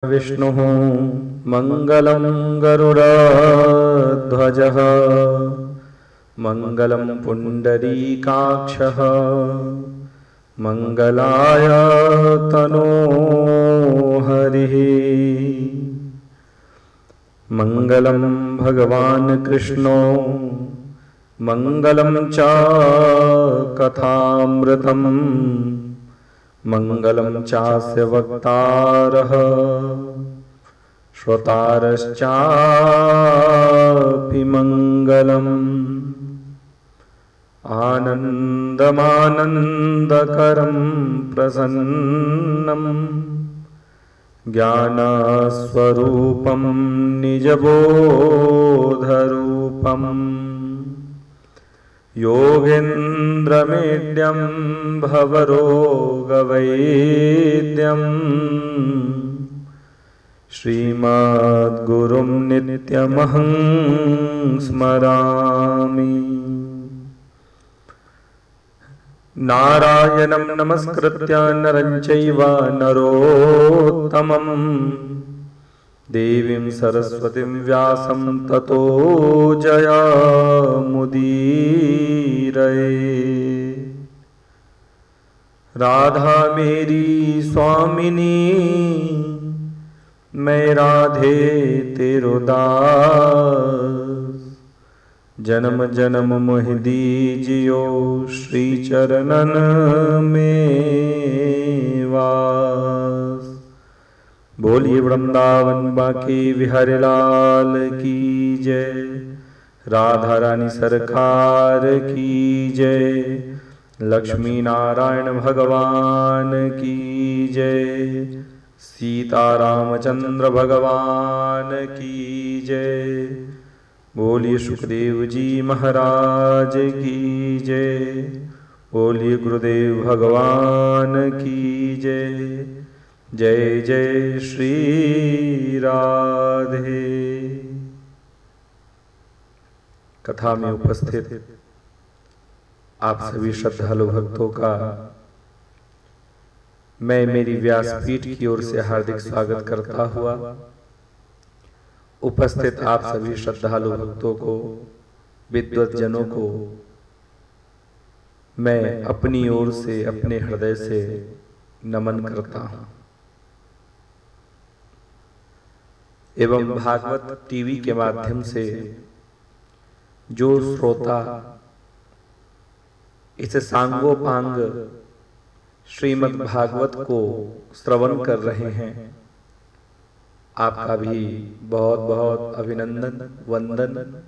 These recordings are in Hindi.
विष्णुः मंगलं गरुडध्वजः मंगलं पुंडरीकाक्षः मंगलाय तनोहरिः मंगलं भगवान् कृष्णो मंगलं च कथामृतम् मंगलं चास्य वक्तारः श्रोतारश्चापि मंगलम् आनन्दमानन्दकरं प्रसन्नं ज्ञानस्वरूपं निजबोधरूपम् योगेन्द्रमेड्यं भवरोगवैद्यं श्रीमद्गुरुं नित्यमहं स्मरामि। नारायणं नमस्कृत्य नरं चैव नरोत्तमं देवीं सरस्वतीं व्यासं ततो जयमुदीरये। राधा मेरी स्वामिनी मैं राधे तेरो दास, जन्म जन्म मोहि दीजियो श्री चरणन में वास। बोलिए वृंदावन बांके बिहारी लाल की जय, राधा रानी सरकार की जय, लक्ष्मी नारायण भगवान की जय, सीता रामचंद्र भगवान की जय। बोलिए सुखदेव जी महाराज की जय, बोलिए गुरुदेव भगवान की जय। जय जय श्री राधे। कथा में उपस्थित आप सभी श्रद्धालु भक्तों का मैं मेरी व्यासपीठ की ओर से हार्दिक स्वागत करता हुआ उपस्थित आप सभी श्रद्धालु भक्तों को, विद्वत जनों को मैं अपनी ओर से अपने हृदय से नमन करता हूं एवं भागवत टीवी के माध्यम से जो श्रोता इस सांगोपांग श्रीमद् भागवत को श्रवण कर रहे हैं, आपका भी बहुत बहुत अभिनंदन वंदन।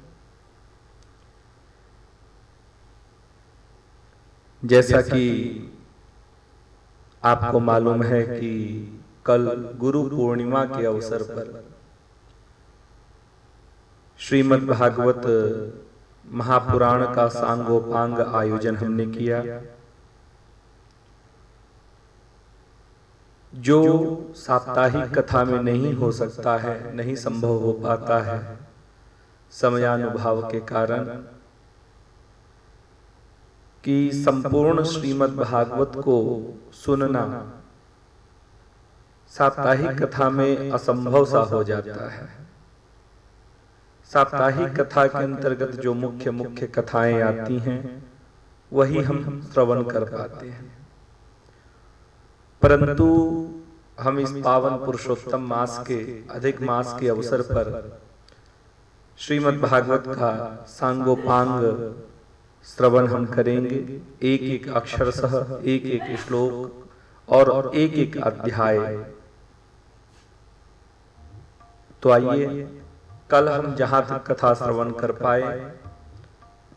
जैसा कि आपको मालूम है कि कल गुरु पूर्णिमा के अवसर पर श्रीमद् भागवत महापुराण का सांगोपांग आयोजन हमने किया। जो साप्ताहिक कथा में नहीं हो सकता है, नहीं संभव हो पाता है समयानुभाव के कारण, कि संपूर्ण श्रीमद् भागवत को सुनना साप्ताहिक कथा में असंभव सा हो जाता है। साप्ताहिक कथा के अंतर्गत जो मुख्य मुख्य कथाएं आती हैं वही हम श्रवण कर पाते हैं, परंतु हम इस पावन पुरुषोत्तम मास के अधिक मास के अवसर पर श्रीमद् भागवत का सांगोपांग श्रवण हम करेंगे, एक एक अक्षर सह, एक एक श्लोक और एक एक अध्याय। तो आइए कल हम जहां तक कथा श्रवण कर पाए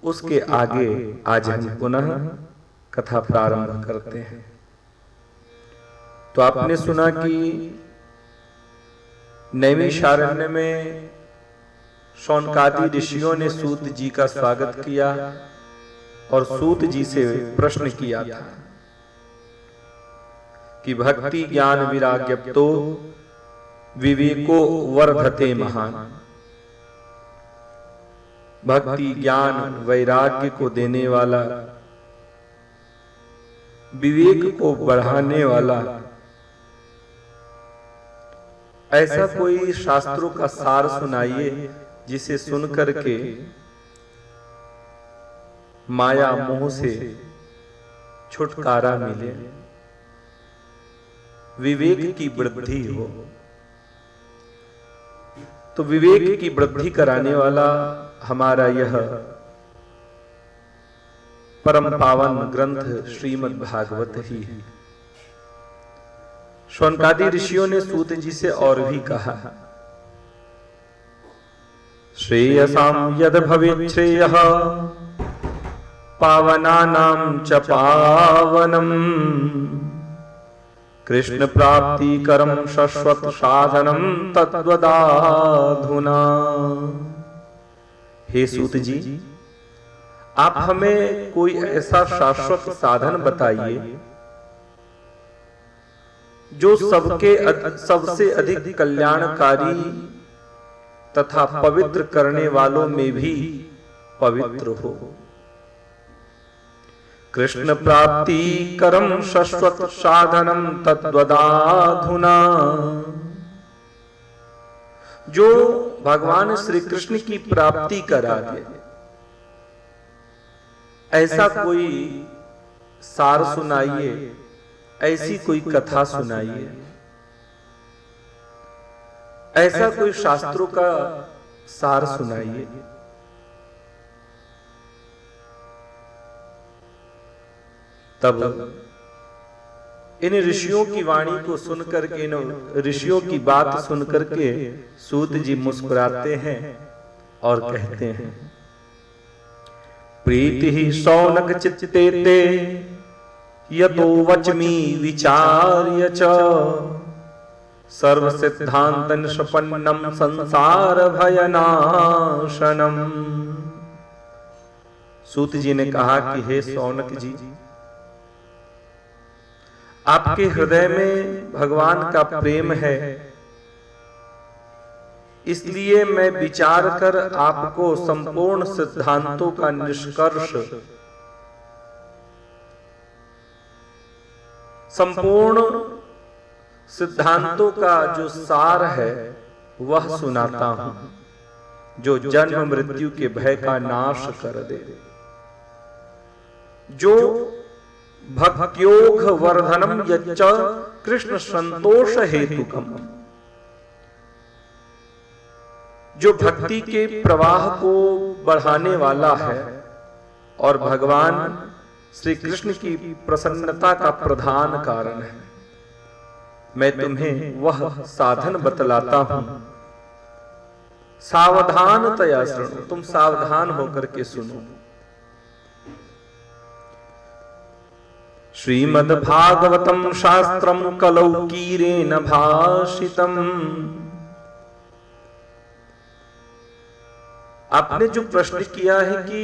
उसके आगे आज हम पुनः कथा प्रारंभ करते हैं। तो आपने सुना कि नैमिषारण्य में शौनकादि ऋषियों ने सूत जी का स्वागत किया और सूत जी से प्रश्न किया था कि भक्ति ज्ञान विराग्यप्तो विवेको वर्धते महान। भक्ति ज्ञान वैराग्य को देने वाला, विवेक को बढ़ाने वाला ऐसा कोई शास्त्रों का सार सुनाइए जिसे सुन करके माया मोह से छुटकारा मिले, विवेक की वृद्धि हो। तो विवेक की वृद्धि कराने वाला हमारा यह परम पावन ग्रंथ श्रीमद् भागवत ही है। शौनकादि ऋषियों ने सूत जी से और भी कहा, श्रेयसाम यद भवेत् श्रेयः पावनानां च पावनम् कृष्ण प्राप्ति करम शाश्वत साधनम तद्वदाधुना। हे सूत जी, आप हमें कोई ऐसा शाश्वत साधन बताइए जो सबसे अधिक कल्याणकारी तथा पवित्र करने वालों में भी पवित्र हो। कृष्ण प्राप्ति करम शाश्वत साधनम तद्वदाधुना। जो भगवान श्री कृष्ण की प्राप्ति करा दे, ऐसा कोई सार सुनाइए, ऐसी कोई कथा सुनाइए, ऐसा कोई शास्त्रों का सार सुनाइए। तब इन ऋषियों की वाणी को सुनकर के, इन ऋषियों की बात सुनकर के सूत जी मुस्कुराते हैं और कहते हैं, प्रीति ही शौनक चित्ते ते यतो वचमी विचार्य च सर्व सिद्धांत निष्पन्नम संसार भयनाशनम। सूत जी ने कहा कि हे शौनक जी, आपके हृदय में भगवान का प्रेम है, इसलिए मैं विचार कर आपको संपूर्ण सिद्धांतों का निष्कर्ष, संपूर्ण सिद्धांतों का जो सार है वह सुनाता हूं, जो जन्म मृत्यु के भय का नाश कर दे, जो भक्त्योग वर्धनम यच्च कृष्ण संतोष हेतुकम, जो भक्ति के प्रवाह को बढ़ाने वाला है और भगवान श्री कृष्ण की प्रसन्नता का प्रधान कारण है। मैं तुम्हें वह साधन बतलाता हूं, सावधानतया सुनो, तुम सावधान होकर के सुनो। श्रीमद् भागवतम शास्त्रम कलौकीरेण भाषितम। आपने जो प्रश्न किया है कि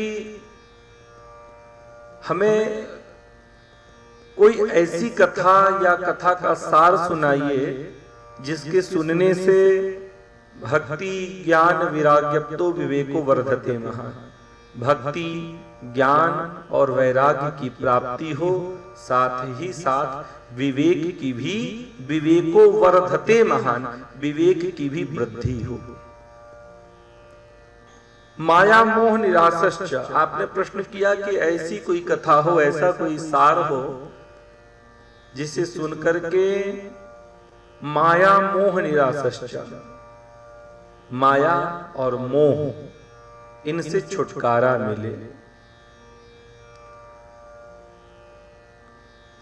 हमें कोई ऐसी कथा या कथा का सार सुनाइए जिसके सुनने से भक्ति ज्ञान विराग्यप्तो विवेको वर्धते महा, भक्ति ज्ञान और वैराग्य की प्राप्ति हो, साथ ही साथ विवेक की भी, विवेको वर्धते महान, विवेक की भी वृद्धि हो। माया मोह निरासश्च, आपने प्रश्न किया कि ऐसी कोई कथा हो, ऐसा कोई सार हो जिसे सुनकर के माया मोह निरासश्च, माया और मोह इनसे छुटकारा मिले।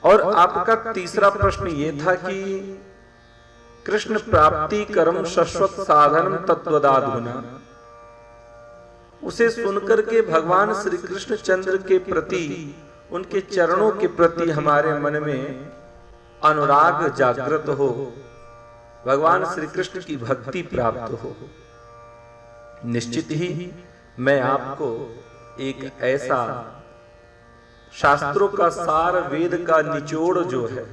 और आपका तीसरा प्रश्न ये था कि कृष्ण प्राप्ति कर्म शाश्वत साधन तत्वदाधुना, उसे सुनकर के भगवान श्री कृष्ण चंद्र के प्रति, उनके चरणों के प्रति हमारे मन में अनुराग जागृत हो, भगवान श्री कृष्ण की भक्ति प्राप्त हो। निश्चित ही मैं आपको एक ऐसा शास्त्रों का सार, वेद का निचोड़ जो है,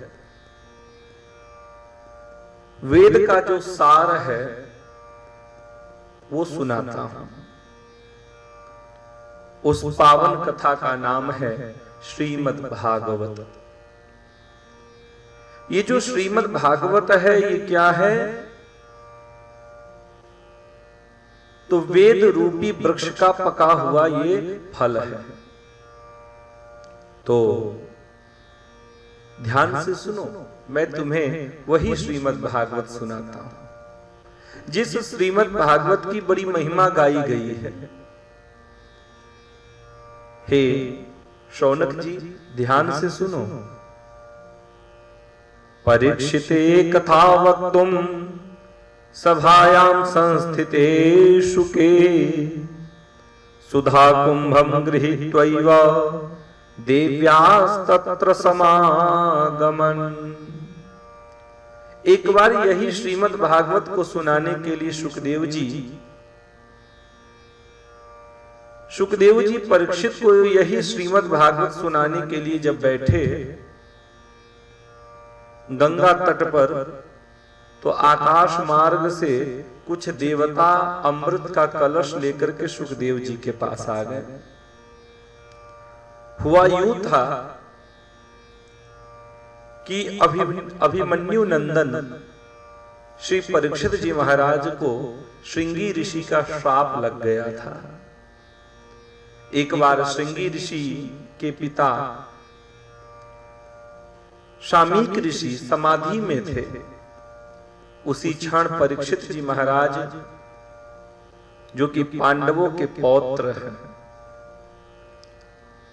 वेद का जो सार है वो सुनाता हूं। उस पावन कथा का नाम है श्रीमद् भागवत। ये जो श्रीमद् भागवत है, ये क्या है? तो वेद रूपी वृक्ष का पका हुआ ये फल है। तो ध्यान से सुनो, मैं तुम्हें वही श्रीमद् भागवत सुनाता हूं जिस श्रीमद् भागवत की बड़ी महिमा गाई गई है। हे शौनक जी, ध्यान से सुनो। परीक्षिते कथा वक्तुम सभायां संस्थिते शुके सुधा कुंभम गृहीत्वैव देव्यास्तत्र समागमन। एक बार यही श्रीमद् भागवत को सुनाने के लिए सुखदेव जी परीक्षित को यही श्रीमद् भागवत सुनाने के लिए जब बैठे गंगा तट पर, तो आकाश मार्ग से कुछ देवता अमृत का कलश लेकर के सुखदेव जी के पास आ गए। हुआ यूं था कि अभिमन्यु नंदन श्री परीक्षित जी महाराज को श्रृंगी ऋषि का श्राप लग गया था। एक बार श्रृंगी ऋषि के पिता शामीक ऋषि समाधि में थे। उसी क्षण परीक्षित जी महाराज, जो कि पांडवों के पौत्र हैं,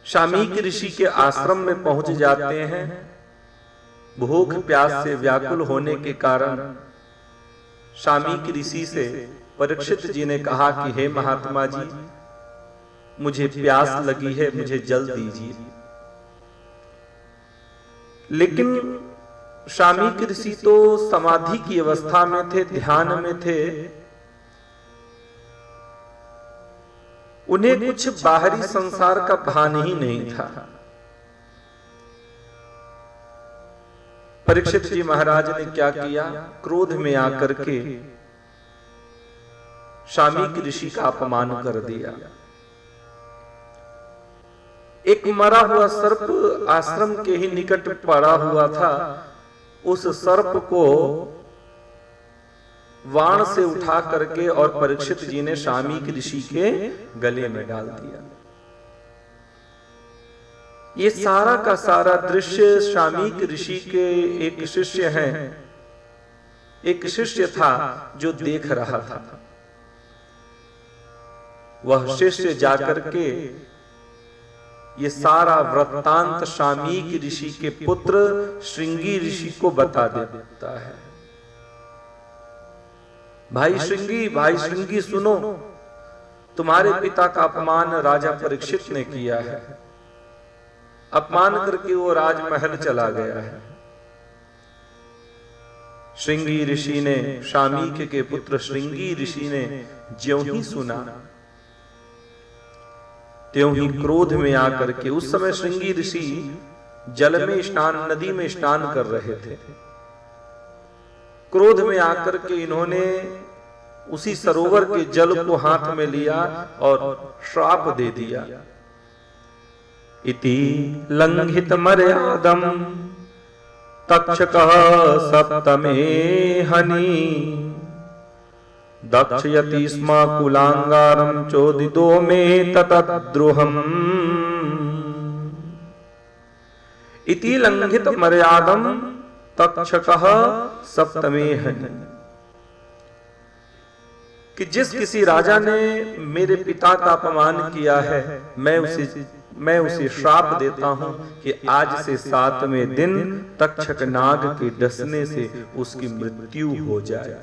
शामीक ऋषि के आश्रम में पहुंच जाते हैं। भूख प्यास से व्याकुल होने के कारण शामीक ऋषि से परीक्षित जी ने कहा कि हे महात्मा जी, मुझे प्यास लगी है, मुझे जल दीजिए। लेकिन शामीक ऋषि तो समाधि की अवस्था में थे, ध्यान में थे। उन्हें कुछ बाहरी संसार का भान ही नहीं था। परीक्षित जी महाराज ने क्या किया, क्रोध में आकर के शामीक ऋषि का अपमान कर दिया। एक मरा हुआ सर्प आश्रम के ही निकट पड़ा हुआ था। उस सर्प को वाण से उठा करके और परीक्षित जी ने शामीक ऋषि के गले में डाल दिया। ये सारा का सारा दृश्य शामीक ऋषि के एक शिष्य हैं, एक शिष्य था जो देख रहा था। वह शिष्य जाकर के ये सारा वृत्तांत शामीक ऋषि के पुत्र श्रृंगी ऋषि को बता देता है। भाई श्रृंगी सुनो, तुम्हारे पिता का अपमान राजा परीक्षित ने किया है। अपमान करके वो राजमहल चला गया है। श्रृंगी ऋषि ने, शामीक के पुत्र श्रृंगी ऋषि ने ज्यों ही सुना त्यों ही क्रोध में आकर के, उस समय श्रृंगी ऋषि जल में स्नान, नदी में स्नान कर रहे थे। क्रोध में आकर के इन्होंने उसी सरोवर के जल को हाथ में लिया और श्राप दे दिया। इति लंघित मर्यादम तक्षकः सप्तमे हनि दक्षयति स्म कुलांगारं चोदितो मे ततद्रुहम्। इति लंघित मर्यादम तक्षकः सप्तमे हनि, कि जिस किसी राजा ने मेरे पिता का अपमान किया है, मैं उसे श्राप देता हूं कि आज से 7वें दिन तक्षक नाग के डसने से उसकी मृत्यु हो जाए।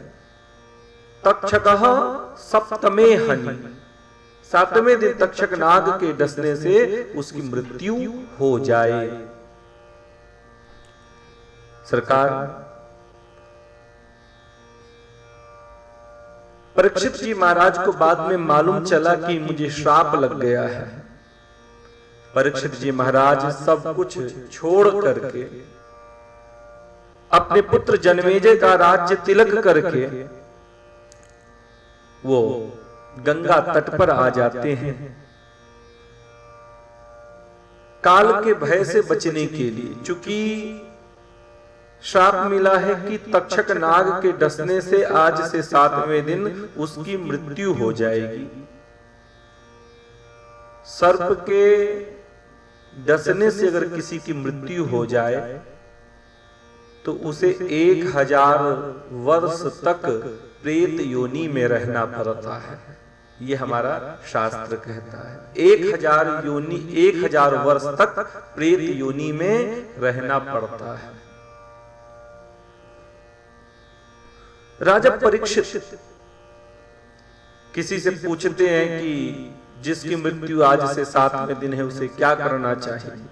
तक्षकः सप्तमे हनि, 7वें दिन तक्षक नाग के डसने से उसकी मृत्यु हो जाए। सरकार, परीक्षित जी महाराज को बाद में मालूम चला कि मुझे श्राप लग गया है। परीक्षित जी महाराज सब कुछ छोड़ करके, अपने पुत्र जन्मेजय का राज्य तिलक करके वो गंगा तट पर आ जाते हैं। काल के भय से बचने के लिए, चूंकि श्राप मिला है कि तक्षक नाग के डसने से आज से 7वें दिन उसकी मृत्यु हो जाएगी। सर्प के डसने से अगर किसी की मृत्यु हो जाए तो उसे 1000 वर्ष तक प्रेत योनि में रहना पड़ता है। ये हमारा शास्त्र कहता है 1000 वर्ष तक प्रेत योनि में रहना पड़ता है। राजा परीक्षित किसी से पूछते हैं कि जिसकी मृत्यु आज से 7वें दिन है उसे क्या करना चाहिए।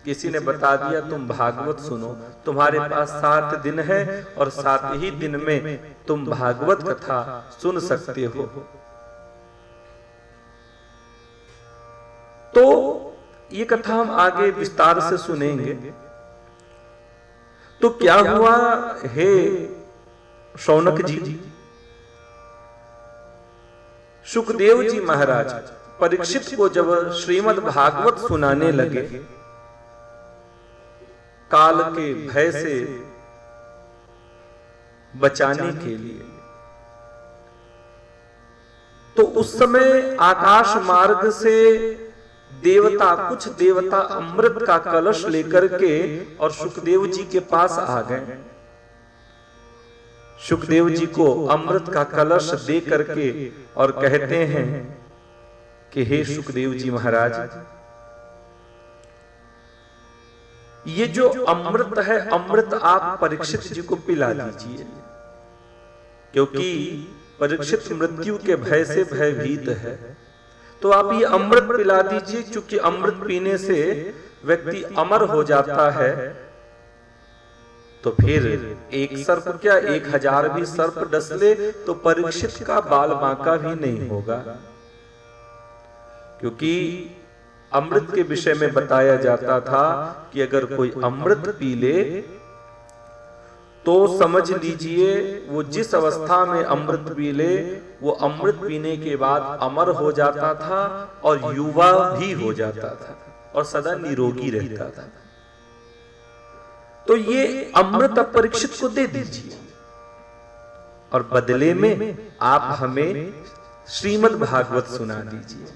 किसी ने बता दिया तुम भागवत सुनो, तुम्हारे पास 7 दिन है और 7 ही दिन में तुम भागवत कथा सुन सकते हो। तो ये कथा हम आगे विस्तार से सुनेंगे। तो क्या हुआ हे शौनक जी, सुखदेव जी महाराज परीक्षित को जब श्रीमद् भागवत सुनाने लगे काल के भय से बचाने के लिए, तो उस समय आकाश मार्ग से कुछ देवता अमृत का कलश लेकर के और सुखदेव जी के पास आ गए। सुखदेव जी को अमृत का कलश दे करके और कहते हैं कि हे सुखदेव जी महाराज, ये जो अमृत है, अमृत आप परीक्षित जी को पिला दीजिए, क्योंकि परीक्षित मृत्यु के भय से भयभीत है। तो आप ये अमृत पिला दीजिए, क्योंकि अमृत पीने से व्यक्ति अमर हो जाता है। तो फिर एक सर्प क्या 1000 भी सर्प डस ले तो परीक्षित का बाल बांका भी नहीं होगा, क्योंकि अमृत के विषय में बताया जाता था कि अगर कोई अमृत पी ले तो समझ लीजिए वो जिस अवस्था में अमृत पी ले वो अमृत पीने के बाद अमर हो जाता था और युवा भी हो जाता था और सदा निरोगी रहता था। तो ये अमृत परीक्षित को दे दीजिए और बदले में आप हमें श्रीमद् भागवत सुना दीजिए।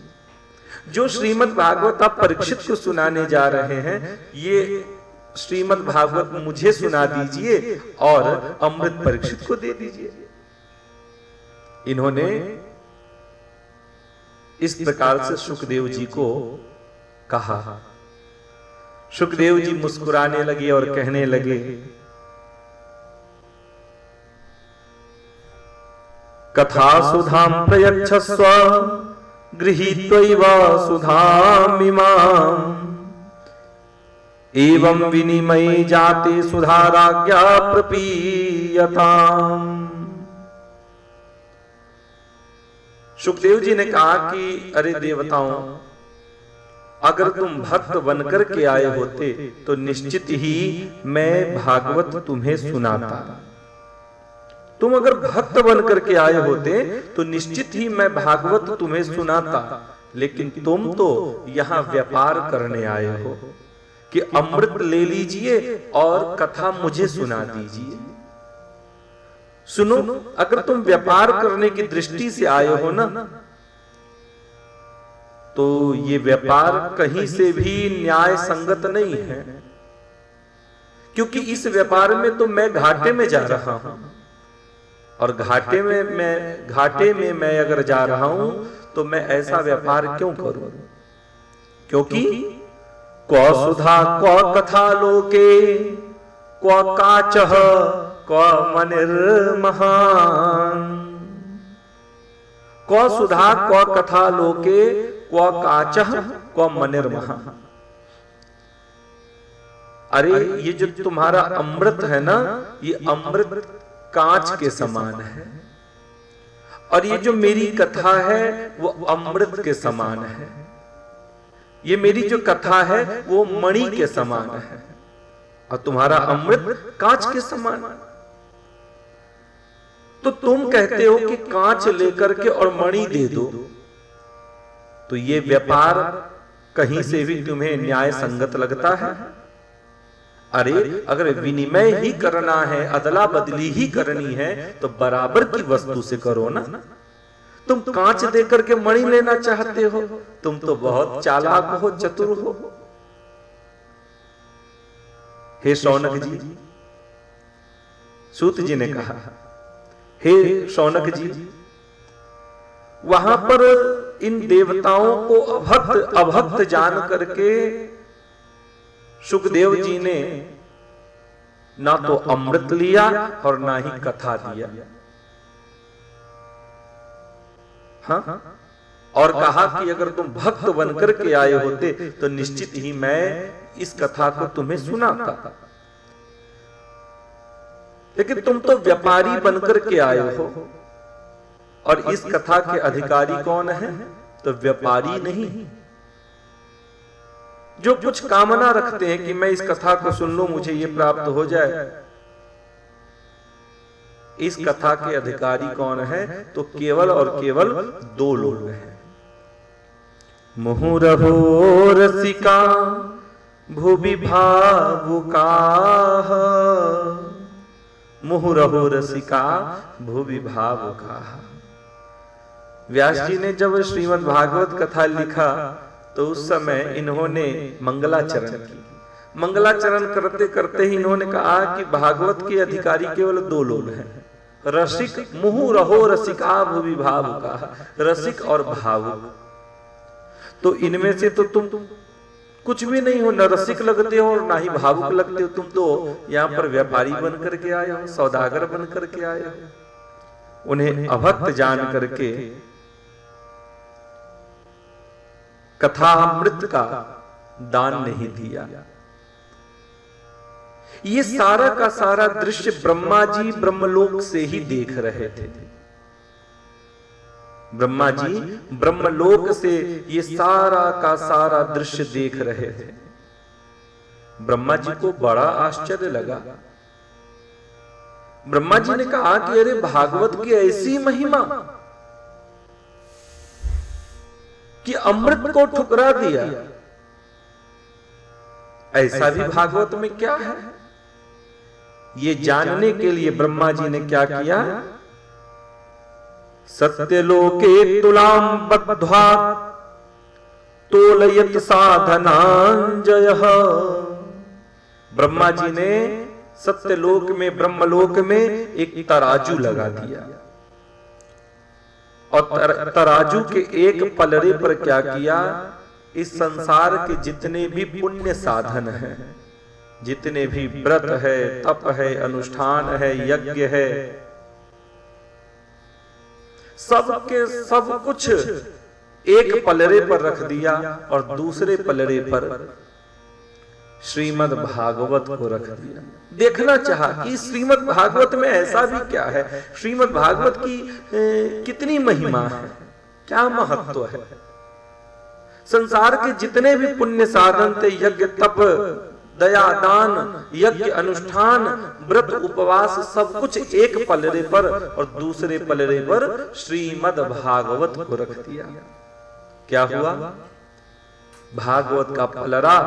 जो श्रीमद् भागवत आप परीक्षित को सुनाने जा रहे हैं, ये श्रीमद् भागवत मुझे सुना दीजिए और अमृत परीक्षित को दे दीजिए। इन्होंने इस प्रकार से सुखदेव जी को कहा। सुखदेव जी मुस्कुराने लगे और कहने लगे, कथा सुधाम प्रयच्छस्व गृहीत्वैव सुधामिमाम् एवं विनिमये जाते सुधाराज्ञा प्रपीयताम्। सुखदेव जी ने कहा कि अरे देवताओं, अगर तुम भक्त बनकर के आए होते तो निश्चित ही मैं भागवत तुम्हें सुनाता। तुम अगर भक्त बनकर के आए होते तो निश्चित ही मैं भागवत तुम्हें सुनाता, लेकिन तुम तो यहाँ व्यापार करने आए हो कि अमृत ले लीजिए और कथा मुझे सुना दीजिए। सुनो, अगर तुम व्यापार करने की दृष्टि से आए हो ना, तो ये व्यापार कहीं से भी न्याय संगत नहीं है, क्योंकि इस व्यापार में तो मैं घाटे में जा रहा हूं और घाटे में मैं अगर जा रहा हूं तो मैं ऐसा व्यापार क्यों करूं? क्योंकि क्व सुधा क्व कथा लोके क्व काचः क्व मनिर्महान्। क्व सुधा क्व कथा लोके क्व काचः क्व मनिर्महान्। अरे ये जो तुम्हारा अमृत है ना, ये अमृत कांच के समान है और ये जो मेरी कथा है वो अमृत के समान है। ये मेरी जो कथा है वो मणि के समान है और तुम्हारा अमृत कांच के समान। तो तुम कहते हो कि कांच लेकर के और मणि दे दो, तो ये व्यापार कहीं से भी तुम्हें न्याय संगत लगता है? अरे अगर विनिमय ही करना है, अदला बदली ही करनी है, तो बराबर की वस्तु से करो ना। तुम कांच देकर के मणि लेना चाहते हो, तुम तो बहुत चालाक हो, चतुर हो। हे शौनक जी, सूत जी ने कहा, हे शौनक जी, वहां पर इन देवताओं को अभक्त जान करके सुखदेव जी ने ना तो अमृत लिया और ना ही कथा दिया। हाँ? और कहा कि अगर तुम भक्त बनकर के आए होते तो निश्चित ही मैं इस कथा को तुम्हें सुनाता, लेकिन तुम तो व्यापारी बनकर के आए हो, और इस कथा के अधिकारी कौन है? तो व्यापारी नहीं, जो कुछ कामना रखते हैं कि मैं इस कथा को सुन लूं, मुझे ये प्राप्त हो जाए। इस कथा के अधिकारी कौन है? तो केवल और केवल दो लोग हैं। मुहुरहो रसिका भुवि भावुकाः, मुहुरहो रसिका भुवि भावुकाः। व्यास जी ने जब श्रीमद् भागवत कथा लिखा तो उस समय इन्होंने मंगलाचरण की। मंगलाचरण करते करते ही इन्होंने कहा कि भागवत के अधिकारी केवल दो लोग हैं, रसिक, मुहुरहो रसिका भुवि भावुकाः, रसिक और भावुक। तो इनमें से तो तुम कुछ भी नहीं हो, न रसिक लगते हो और ना ही भावुक लगते हो। तुम तो यहाँ पर व्यापारी बन करके आए हो, सौदागर बन करके आए हो। उन्हें अभक्त जान करके कथा अमृत का दान नहीं दिया। ये सारा का सारा दृश्य ब्रह्मा जी ब्रह्मलोक से ही देख रहे थे। ब्रह्मा जी ब्रह्मलोक से ये सारा का सारा दृश्य देख रहे थे। ब्रह्मा जी को बड़ा आश्चर्य लगा। ब्रह्मा जी ने कहा कि अरे भागवत की ऐसी महिमा कि अमृत को ठुकरा दिया, ऐसा भी भागवत में क्या है? ये जानने के लिए ब्रह्मा जी ने क्या किया? सत्यलोके तुलाम बद्ध्वा तोलयत साधनांजयः। ब्रह्मा जी ने सत्यलोक में, ब्रह्मलोक में एक तराजू लगा दिया, और तराजू के एक पलड़े पर क्या किया? इस संसार के जितने भी पुण्य साधन हैं, जितने भी व्रत है, तप है, अनुष्ठान है, यज्ञ है, सब के सब कुछ एक पलड़े पर रख दिया, और दूसरे पलड़े पर श्रीमद् भागवत को रख दिया। देखना चाहा कि श्रीमद् भागवत में ऐसा भी क्या है, श्रीमद् भागवत की कितनी महिमा है, क्या महत्व है। संसार के जितने भी पुण्य साधन थे, यज्ञ, तप, दया, दान, यज्ञ, अनुष्ठान, व्रत, उपवास, सब कुछ एक पलड़े पर, और दूसरे पलड़े पर श्रीमद् भागवत को रख दिया। क्या हुआ? भागवत का पलड़ा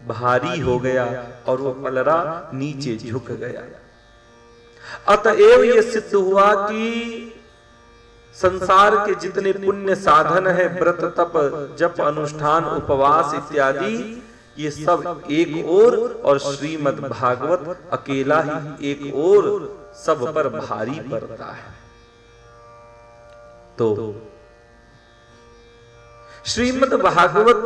भारी हो गया और वो पलड़ा नीचे झुक गया। अतएव ये सिद्ध हुआ कि संसार के जितने पुण्य साधन है, व्रत, तप, जप, अनुष्ठान, उपवास इत्यादि, ये सब एक ओर, और श्रीमद् भागवत अकेला ही एक ओर सब पर भारी पड़ता है। तो श्रीमद् भागवत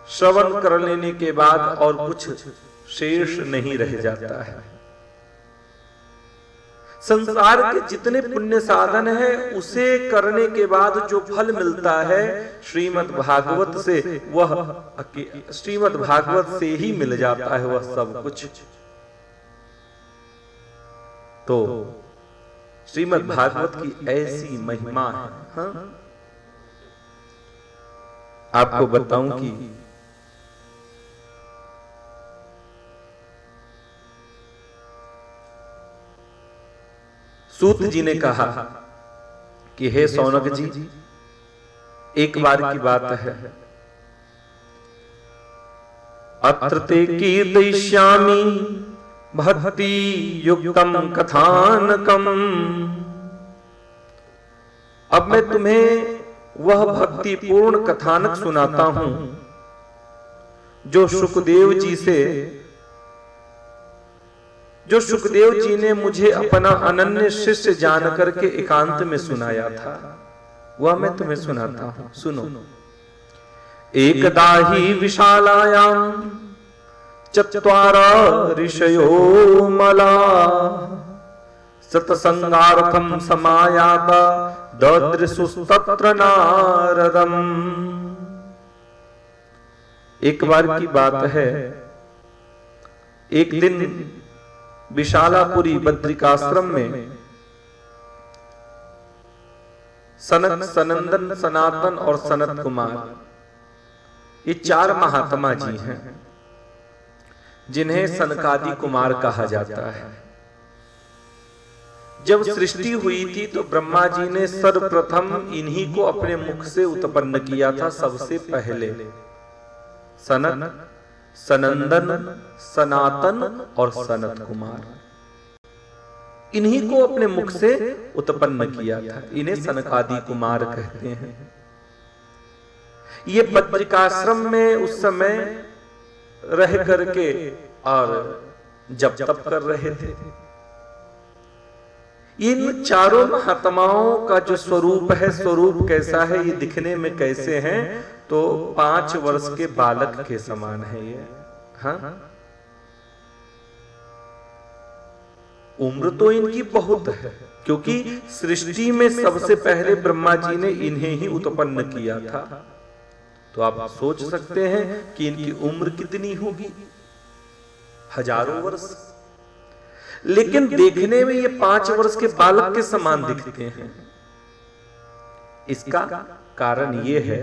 श्रवण कर लेने के बाद और कुछ शेष नहीं रह जाता है। संसार के जितने पुण्य साधन है, उसे करने के बाद जो फल मिलता है श्रीमद् भागवत से, वह श्रीमद् भागवत से ही मिल जाता है, वह सब कुछ। तो श्रीमद् भागवत की ऐसी महिमा है। हाँ? आपको बताऊं कि सूत जी ने कहा कि हे शौनक जी, एक बार की बात है, अत्र ते कीर्तयिष्यामि भक्ति युक्तम कथानकम। अब मैं तुम्हें वह भक्ति पूर्ण कथानक सुनाता हूं जो सुखदेव जी ने मुझे अपना अनन्य शिष्य जानकर के एकांत में सुनाया था, वह मैं तुम्हें सुनाता हूं, सुनो। एकदा ही विशालायां चत्वारा ऋषयो मला सत्संगार्थम समायाता ददृशुस्तत्र नारदम। एक बार की बात है, एक दिन विशालापुरी बद्रिकाश्रम में सनक, सनंदन, सनातन और सनत कुमार, ये 4 महात्मा जी हैं जिन्हें सनकादि कुमार कहा जाता है। जब सृष्टि हुई थी तो ब्रह्मा जी ने सर्वप्रथम इन्हीं को अपने मुख से उत्पन्न किया था, सबसे पहले। सनक, सनंदन, सनातन और सनत कुमार, इन्हीं को अपने मुख से उत्पन्न किया था। इन्हें सनकादि कुमार कहते हैं। ये बद्रिकाश्रम में उस समय रह करके और जब तप कर रहे थे। इन 4 महात्माओं का जो स्वरूप है, स्वरूप कैसा है, ये दिखने में कैसे हैं, तो 5 वर्ष के बालक के समान है ये। हाँ, उम्र तो इनकी बहुत है, क्योंकि सृष्टि में सबसे पहले ब्रह्मा जी ने इन्हें ही उत्पन्न किया था। तो आप सोच सकते हैं कि इनकी उम्र कितनी होगी, हजारों वर्ष। लेकिन देखने में ये 5 वर्ष के बालक के समान दिखते हैं। इसका कारण ये है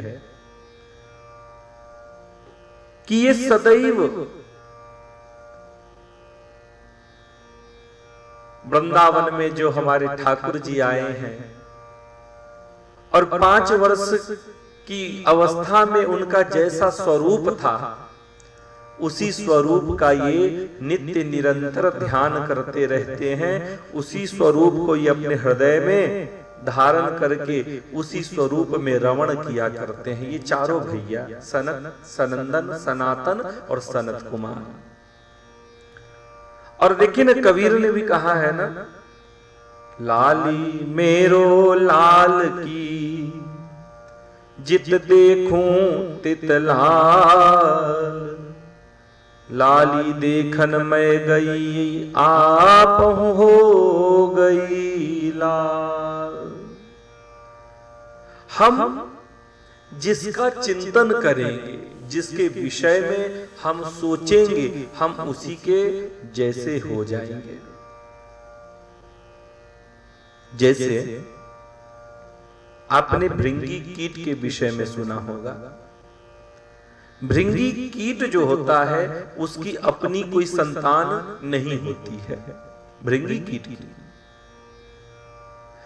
कि ये सदैव वृंदावन में जो हमारे ठाकुर जी आए हैं और 5 वर्ष की अवस्था में उनका जैसा स्वरूप था, उसी स्वरूप का ये नित्य निरंतर ध्यान करते रहते हैं। उसी स्वरूप को ये अपने हृदय में धारण करके उसी स्वरूप में रमण किया करते हैं। ये 4 भैया, सनत, सनंदन, सनातन और सनत कुमार। और देखिए ना, कबीर ने भी कहा है ना, लाली मेरो लाल की जित देखूं तित लाल, लाली देखन मैं गई आप हो गई लाल। हम जिसका चिंतन करेंगे, जिसके विषय में हम सोचेंगे, हम उसी के जैसे हो जाएंगे। जैसे आपने भृंगी कीट के विषय में सुना होगा। भृंगी कीट जो होता है उसकी अपनी कोई संतान नहीं होती है, भृंगी कीट की।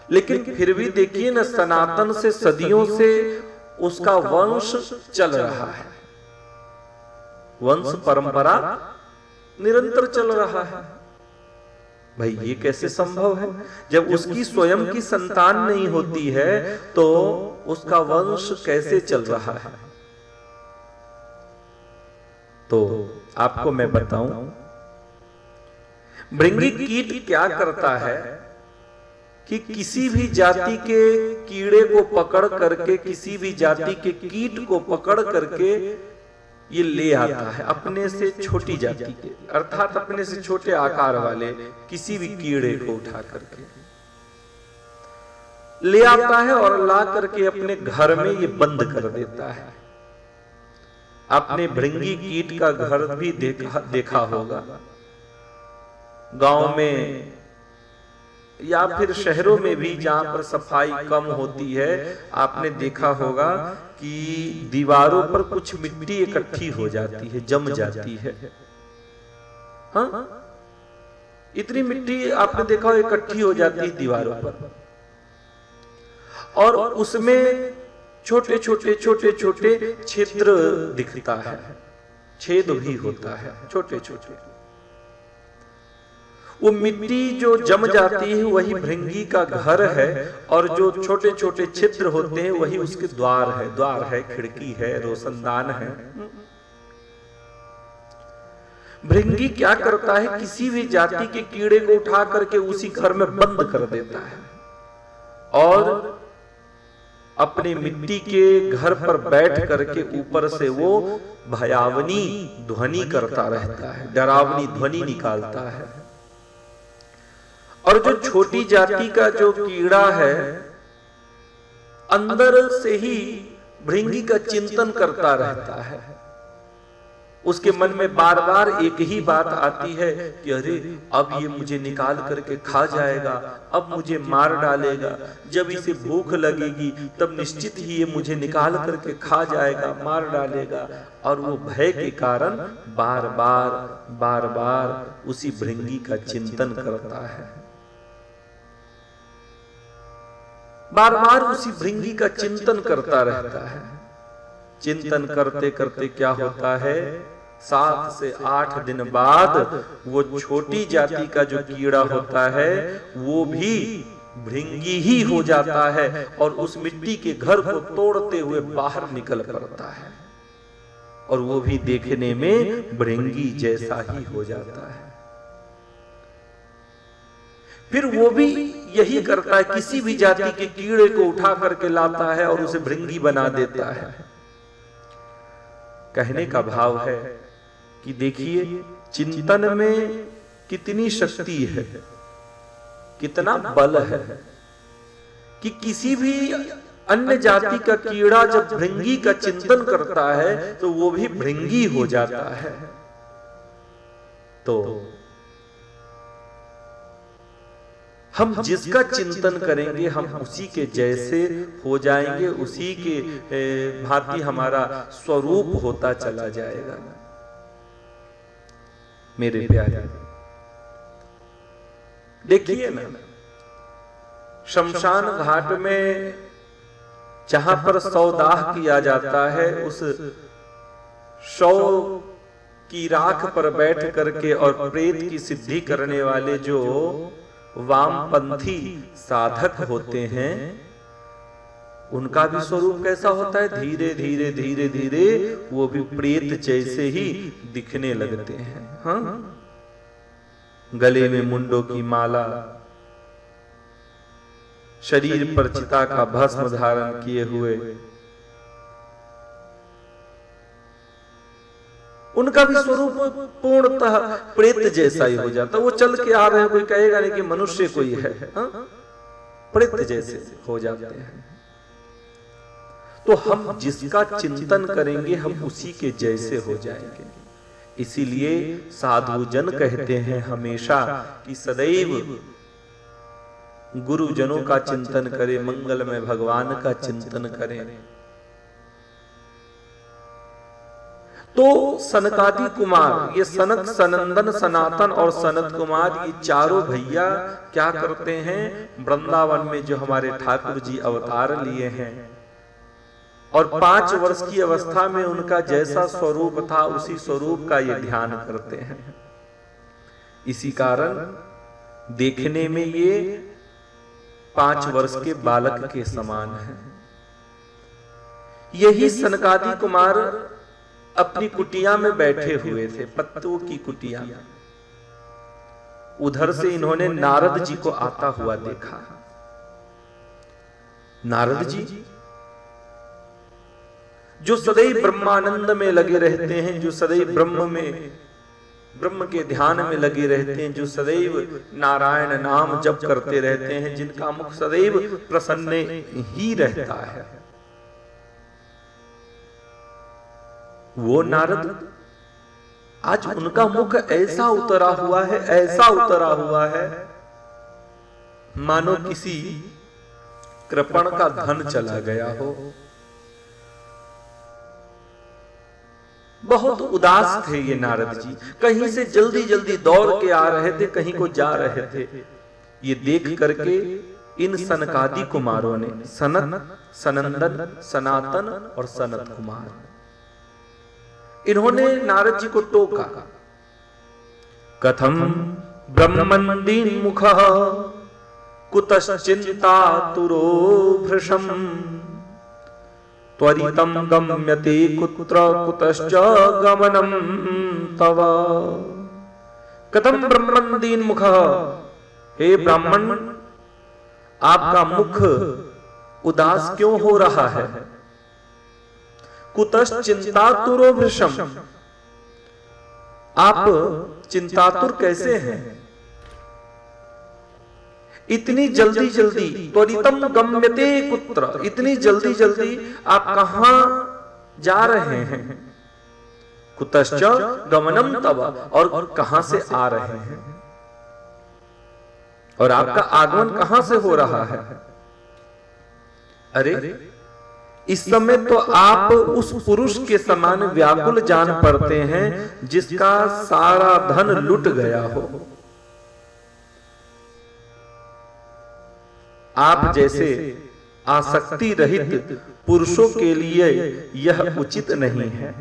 लेकिन फिर भी देखिए ना, सनातन से सदियों से उसका वंश चल रहा है, वंश परंपरा निरंतर चल रहा है। भाई ये कैसे संभव है? जब उसकी स्वयं की संतान नहीं होती है तो उसका वंश कैसे चल रहा है? तो आपको मैं बताऊं, भृंगी कीट क्या करता है कि किसी भी जाति के कीड़े को पकड़ करके, किसी भी जाति के कीट को पकड़ करके ये ले आता है, अपने से छोटी जाति के, अर्थात अपने से छोटे आकार वाले किसी भी कीड़े को उठा करके ले आता है और ला करके अपने घर में ये बंद कर देता है। आपने भृंगी कीट का घर भी देखा होगा, गांव में या फिर शहरों में भी, जहां पर सफाई कम होती है, आपने देखा होगा कि दीवारों पर कुछ मिट्टी इकट्ठी हो जाती है, जम जाती है। हाँ, इतनी मिट्टी आपने देखा हो इकट्ठी हो जाती है दीवारों पर, और उसमें छोटे छोटे छोटे छोटे छिद्र दिखता है। छेद भी होता है छोटे छोटे। वो मिट्टी जो जम जाती है वही भृंगी का घर है, और जो छोटे छोटे छिद्र होते हैं वही उसके द्वार है, खिड़की है, रोशनदान है। भृंगी क्या करता है, किसी भी जाति के कीड़े को उठा करके उसी घर में बंद कर देता है और अपने मिट्टी के घर पर बैठ करके ऊपर से वो भयावनी ध्वनि करता रहता है, डरावनी ध्वनि निकालता है। और जो छोटी जाति का जो कीड़ा है अंदर से ही भृंगी का चिंतन करता रहता है। उसके मन में बार बार एक ही बात आती है कि अरे अब ये मुझे निकाल करके खा जाएगा, अब मुझे मार डालेगा, जब इसे भूख लगेगी तब निश्चित ही ये मुझे निकाल करके खा जाएगा, मार डालेगा। और वो भय के कारण बार बार उसी भृंगी का चिंतन करता है, बार बार उसी भृंगी का चिंतन करता रहता है। चिंतन करते करते क्या होता है, 7 से 8 दिन बाद वो छोटी जाति का जो कीड़ा होता है वो भी भृंगी ही हो जाता है और उस मिट्टी के घर को तोड़ते हुए बाहर निकल पड़ता है, और वो भी देखने में भृंगी जैसा ही हो जाता है। फिर वो भी यही करता है, किसी भी जाति के कीड़े को उठा करके लाता है और उसे भृंगी बना देता है। कहने का भाव है कि देखिए चिंतन में कितनी शक्ति है, कितना बल है कि किसी भी अन्य जाति का कीड़ा जब भृंगी का चिंतन करता है तो वो भी भृंगी हो जाता है। तो हम जिसका चिंतन करेंगे हम उसी के जैसे हो जाएंगे, उसी के भांति हमारा स्वरूप होता चला जाएगा। मेरे प्यारे देखिए ना, शमशान घाट में जहां पर शवदाह किया जाता है उस शव की राख पर बैठ करके और प्रेत की सिद्धि करने वाले जो वामपंथी साधक होते हैं उनका भी स्वरूप कैसा होता है, धीरे धीरे धीरे धीरे वो भी प्रेत जैसे ही दिखने लगते हैं। हाँ, गले में मुंडों की माला, शरीर पर चिता का भस्म धारण किए हुए, उनका भी स्वरूप पूर्णतः प्रेत जैसा ही हो जाता। वो चल के आ रहे हैं, कोई कहेगा नहीं कि मनुष्य कोई है, प्रेत जैसे हो जाते हैं। तो हम जिसका चिंतन करेंगे हम उसी के जैसे हो जाएंगे। इसीलिए साधु जन कहते हैं हमेशा कि सदैव गुरुजनों का चिंतन करें, मंगल में भगवान का चिंतन करें। तो सनकादि कुमार, ये सनत, सनंदन, सनातन और सनत कुमार, ये चारों भैया क्या करते हैं, वृंदावन में जो हमारे ठाकुर जी अवतार लिए हैं और 5 वर्ष की अवस्था में उनका जैसा स्वरूप था उसी स्वरूप का ये ध्यान करते हैं। इसी कारण देखने में ये 5 वर्ष के बालक के समान है। यही सनकादि कुमार अपनी कुटिया में बैठे हुए थे, पत्तों की कुटिया में। उधर से इन्होंने नारद जी को आता हुआ देखा। नारद जी जो सदैव ब्रह्मानंद में लगे रहते हैं, जो सदैव ब्रह्म के ध्यान में लगे रहते हैं, जो सदैव नारायण नाम जप करते रहते हैं, जिनका मुख सदैव प्रसन्न ही रहता है, वो नारद आज उनका मुख ऐसा उतरा हुआ है, ऐसा उतरा हुआ है मानो किसी कृपण का धन चला गया हो। बहुत उदास थे ये नारद जी, कहीं से जल्दी जल्दी दौड़ के आ रहे थे, कहीं को जा रहे थे। ये देख करके इन सनकादि कुमारों ने, सनत, सनंदन, सनातन और सनत कुमार, इन्होंने नारद जी को टोका, कथम ब्रह्मंदीन मुखः कुतश्चिंतातुरो भृशम् त्वरितं गम्यते कुत्र कुतश्च गमनम तव। कथम ब्रह्मंदीन मुखः, हे ब्राह्मण आपका मुख उदास क्यों हो रहा है? कुतश्चिंतातुरो भृशम्, आप चिंतातुर कैसे हैं? इतनी जल्दी जल्दी, त्वरितम गम्यते कुत्र, इतनी जल्दी जल्दी आप कहां जा रहे हैं? कुतश्च गमनम तव, और कहां से आ रहे हैं, और आपका आगमन कहां से हो रहा है? अरे इस समय तो आप उस पुरुष के समान व्याकुल जान पड़ते हैं जिसका सारा धन लुट गया हो। आप जैसे आसक्ति रहित पुरुषों के लिए यह उचित नहीं है।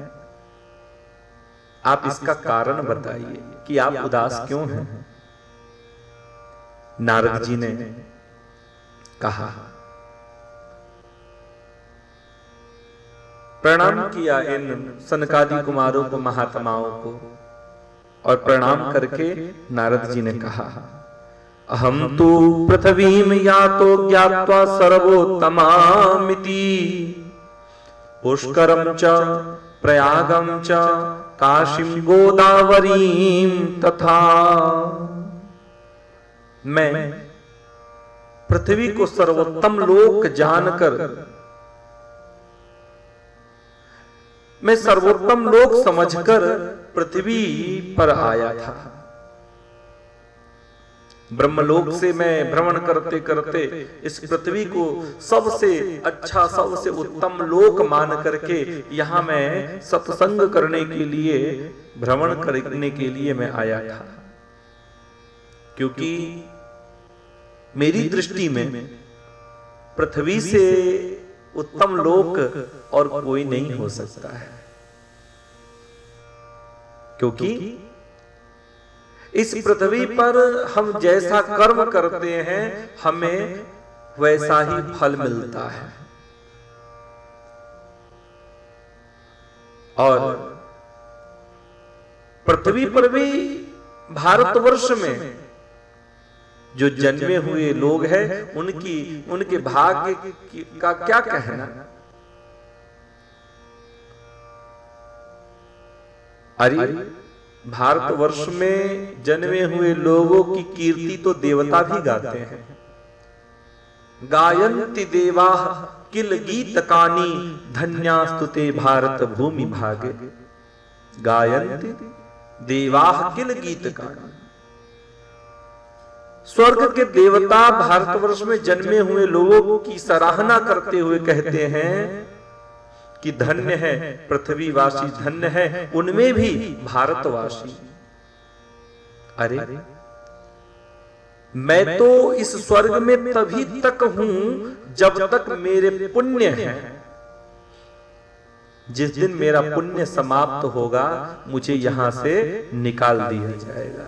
आप इसका कारण बताइए कि आप उदास क्यों हैं? नारद जी ने कहा, प्रणाम किया इन सनकादि कुमारों को, महात्माओं को, और प्रणाम करके नारद जी ने कहा, अहम तु पृथ्वीम यातो ज्ञात्वा सर्वोत्तमामिति पुष्करम च प्रयागम च काशीम गोदावरीम तथा। मैं पृथ्वी को सर्वोत्तम लोक जानकर, मैं सर्वोत्तम लोक समझकर पृथ्वी पर आया था। ब्रह्मलोक से मैं भ्रमण करते करते इस पृथ्वी को सबसे अच्छा, सबसे उत्तम लोक मान करके यहां मैं सत्संग करने के लिए, भ्रमण करने के लिए मैं आया था। क्योंकि मेरी दृष्टि में पृथ्वी से उत्तम लोक और कोई नहीं हो सकता है, क्योंकि इस पृथ्वी पर हम जैसा कर्म करते हैं हमें वैसा ही फल मिलता है। और पृथ्वी पर भी, भारतवर्ष में जो जन्मे हुए लोग हैं उनके भाग्य का क्या कहना। अरे भारतवर्ष में जन्मे हुए लोगों की कीर्ति तो देवता भी गाते हैं। गायन्ति देवाः किल गीतकानि धन्यास्तुते भारत भूमि भागे। गायन्ति देवाः किल गीतकानि, स्वर्ग के देवता भारतवर्ष में जन्मे हुए लोगों की सराहना करते हुए कहते हैं कि धन्य है पृथ्वीवासी, धन्य है उनमें भी भारतवासी। अरे मैं तो इस स्वर्ग में तभी तक हूं जब तक मेरे पुण्य हैं। जिस दिन मेरा पुण्य समाप्त होगा मुझे यहां से निकाल दिया जाएगा,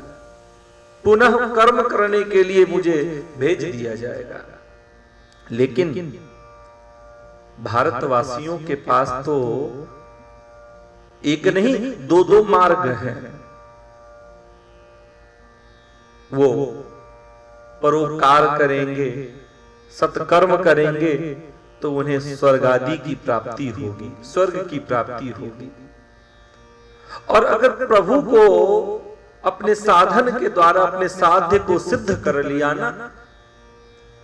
पुनः कर्म करने के लिए मुझे भेज दिया जाएगा। लेकिन भारतवासियों के पास तो एक नहीं दो दो मार्ग हैं। वो परोपकार करेंगे, सत्कर्म करेंगे तो उन्हें स्वर्ग आदि की प्राप्ति होगी, स्वर्ग की प्राप्ति होगी। और अगर प्रभु को अपने साधन के द्वारा अपने साध्य को सिद्ध कर लिया ना,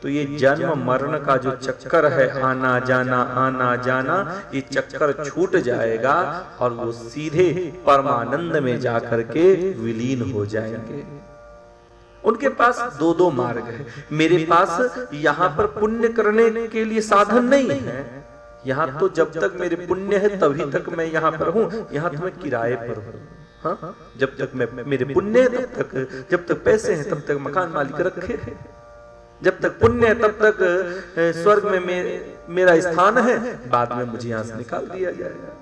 तो ये जन्म मरण का जो चक्कर है, आना जाना, ये चक्कर छूट जाएगा और वो सीधे परमानंद में जाकर के विलीन हो जाएंगे। उनके पास दो दो मार्ग है। मेरे पास यहाँ पर पुण्य करने के लिए साधन नहीं है। यहाँ तो जब तक मेरे पुण्य है तभी तक मैं यहाँ पर हूँ, यहाँ तो मैं किराए पर हूँ। हाँ? जब तक मेरे पुण्य है तब तक, जब तक पैसे हैं तब तक मकान मालिक रखे हैं, जब तक पुण्य है तब तक स्वर्ग में मेरा स्थान है, बाद में मुझे यहां से निकाल दिया जाएगा।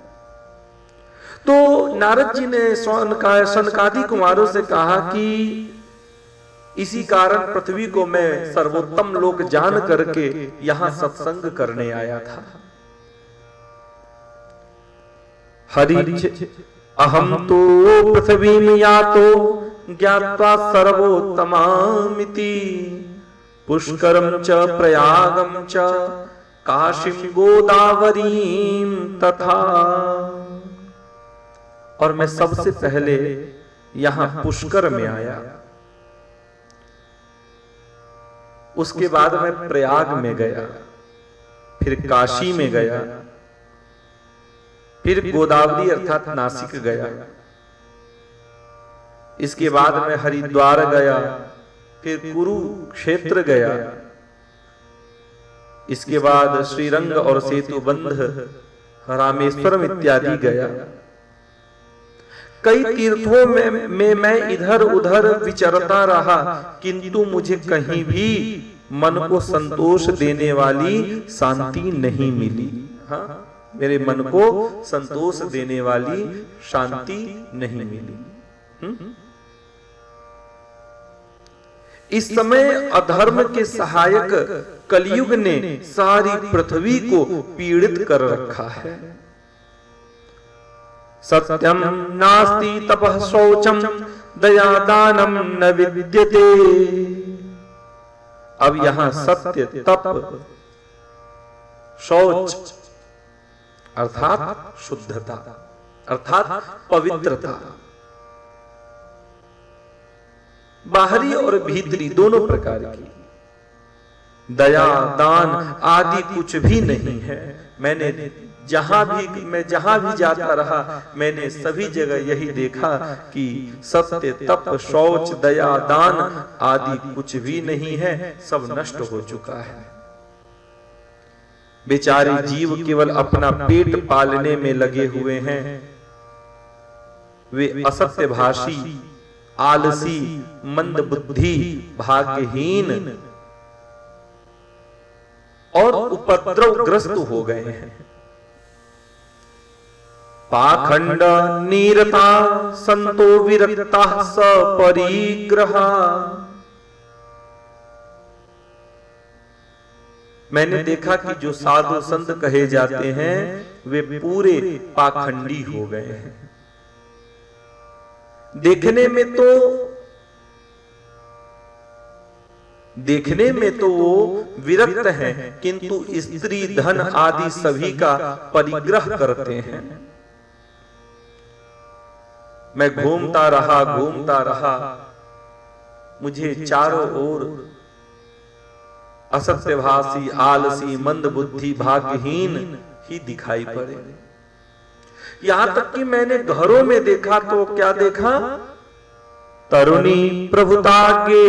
तो नारद जी ने सनकादि कुमारों से कहा कि इसी कारण पृथ्वी को मैं सर्वोत्तम लोक जान करके यहां सत्संग करने आया था। हरि अहम तो पृथ्वी में या तो ज्ञात्वा सर्वोत्तमामिति पुष्करम च प्रयागम च काशीम गोदावरीम तथा। और मैं सबसे पहले यहां पुष्कर में आया, उसके बाद मैं प्रयाग में गया, फिर काशी में गया, फिर गोदावरी अर्थात नासिक गया, इसके बाद मैं हरिद्वार गया, फिर कुरुक्षेत्र गया, इसके बाद श्रीरंग और सेतुबंध रामेश्वरम इत्यादि गया। कई तीर्थों में मैं इधर उधर विचरता रहा, किंतु मुझे कहीं भी मन को संतोष देने वाली शांति नहीं मिली। हाँ, मेरे मन को संतोष देने वाली शांति नहीं मिली। इस समय अधर्म के सहायक कलयुग ने सारी पृथ्वी को पीड़ित कर रखा है। सत्यम नास्ति तपः शौचम दयादानम न विद्यते। अब यहां सत्य, तप, शौच अर्थात शुद्धता, अर्थात पवित्रता, बाहरी और भीतरी दोनों प्रकार की, दया दान आदि कुछ भी नहीं है। मैं जहां भी जाता रहा, मैंने सभी जगह यही देखा कि सत्य, तप, शौच, दया दान आदि कुछ भी नहीं है, सब नष्ट हो चुका है। बेचारे जीव केवल अपना पेट पालने में लगे हुए हैं। वे असत्यभाषी, आलसी, मंदबुद्धि, भाग्यहीन और उपद्रवग्रस्त हो गए हैं। पाखंड नीरता संतो विरक्ता सपरिग्रहा। मैंने देखा कि जो साधु संत कहे जाते हैं वे पूरे पाखंडी हो गए हैं। देखने में तो वो विरक्त हैं, किंतु स्त्री धन आदि सभी का परिग्रह करते हैं। मैं घूमता रहा, मुझे चारों ओर असत्यभाषी, आलसी, मंदबुद्धि, भाग्यहीन ही दिखाई पड़े। यहां तक कि मैंने घरों में देखा तो क्या देखा? तरुणी प्रभुता के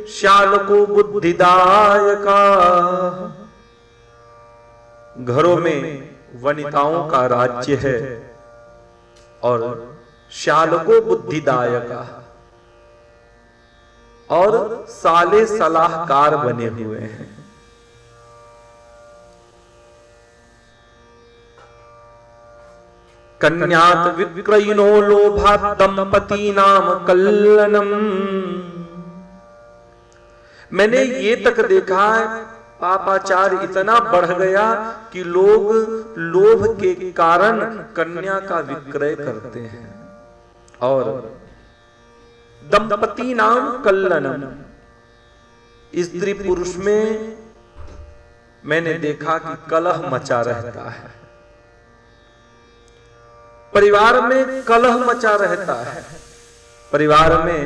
श्यालको बुद्धिदायका। घरों में वनिताओं का राज्य है और श्यालको बुद्धिदायका, और साले सलाहकार बने हुए हैं। कन्यात विक्रयिनो लोभात दंपति नाम कल्लनम। मैंने ये तक देखा पापाचार इतना बढ़ गया कि लोग लोभ के कारण कन्या का विक्रय करते हैं। और दंपति नाम कल्लनम, स्त्री पुरुष में मैंने देखा कि कलह मचा रहता है, परिवार में कलह मचा रहता है। परिवार में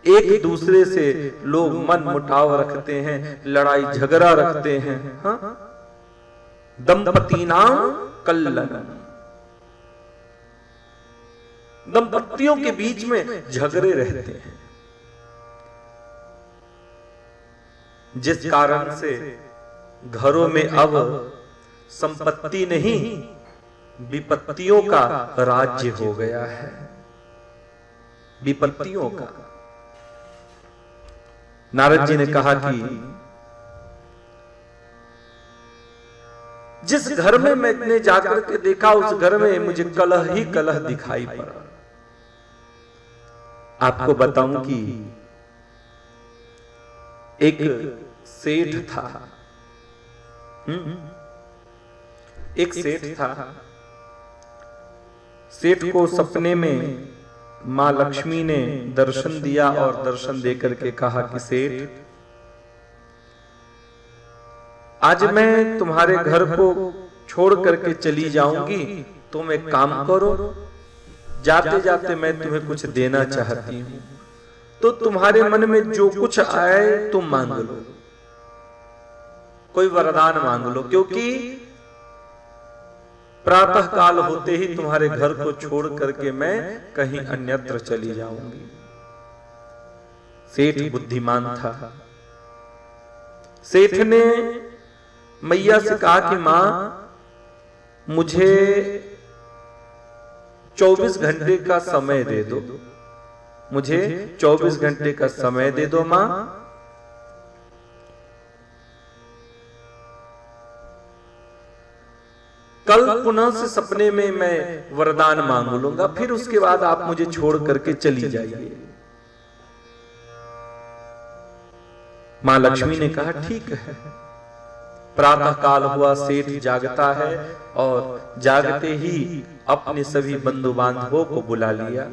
एक दूसरे से लोग मन मुटाव रखते हैं, लड़ाई झगड़ा रखते हैं। हाँ? दंपति नाम कल्लनम, दंपतियों के बीच में झगड़े रहते हैं, जिस कारण से घरों में अब संपत्ति नहीं विपत्तियों का राज्य हो गया है। विपत्तियों का। नारद जी ने कहा कि जिस घर में मैंने जाकर के देखा उस घर में मुझे कलह ही कलह दिखाई पड़ा। आपको बताऊं कि एक सेठ था, एक सेठ था। सेठ को सपने में मां लक्ष्मी ने दर्शन दिया और दर्शन देकर के कहा कि सेठ, आज मैं तुम्हारे घर को छोड़ करके चली जाऊंगी, तुम एक काम करो, जाते जाते मैं तुम्हें कुछ देना चाहती हूं, तो तुम्हारे मन में जो कुछ आए तुम मांग लो, कोई वरदान मांग लो, क्योंकि प्रातः काल होते ही तुम्हारे घर को छोड़ करके मैं कहीं अन्यत्र चली जाऊंगी। सेठ बुद्धिमान था। सेठ ने मैया से कहा कि मां, मुझे 24 घंटे का समय दे दो, मुझे 24 घंटे का समय दे दो मां, कल पुनः से सपने में मैं वरदान मांग लूंगा, फिर उसके बाद आप मुझे छोड़ करके चली जाइए। मां लक्ष्मी ने कहा ठीक है। प्रातः काल हुआ, सेठ जागता है और जागते ही अपने सभी बंधु बांधवों को बुला लिया।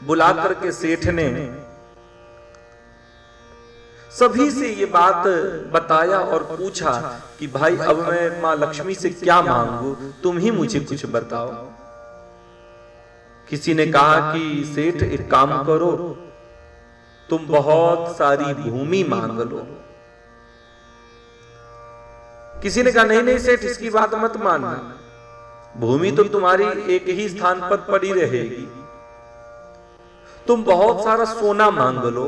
बुला करके सेठ ने सभी से ये बात बताया और पूछा कि भाई अब मैं मां लक्ष्मी से क्या मांगू, तुम ही मुझे कुछ बताओ। किसी ने कहा कि सेठ एक काम करो, तुम बहुत सारी भूमि मांग लो। किसी ने कहा नहीं नहीं सेठ, इसकी बात मत मानना, भूमि तो तुम्हारी एक ही स्थान पर पड़ी रहेगी, तुम बहुत सारा सोना मांग लो,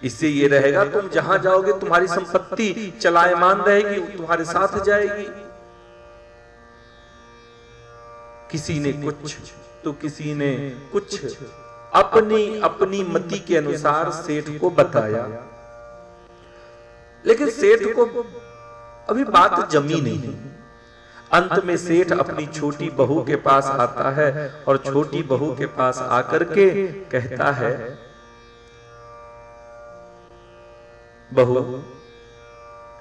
इससे ये रहेगा तुम जहां जाओगे तुम्हारी संपत्ति चलायमान रहेगी, तुम्हारे साथ जाएगी। किसी ने कुछ तो किसी ने कुछ अपनी अपनी मति के अनुसार सेठ को बताया, लेकिन सेठ को अभी बात जमी नहीं। अंत में सेठ अपनी छोटी बहू के पास आता है और छोटी बहू के पास आकर के कहता है, बहू,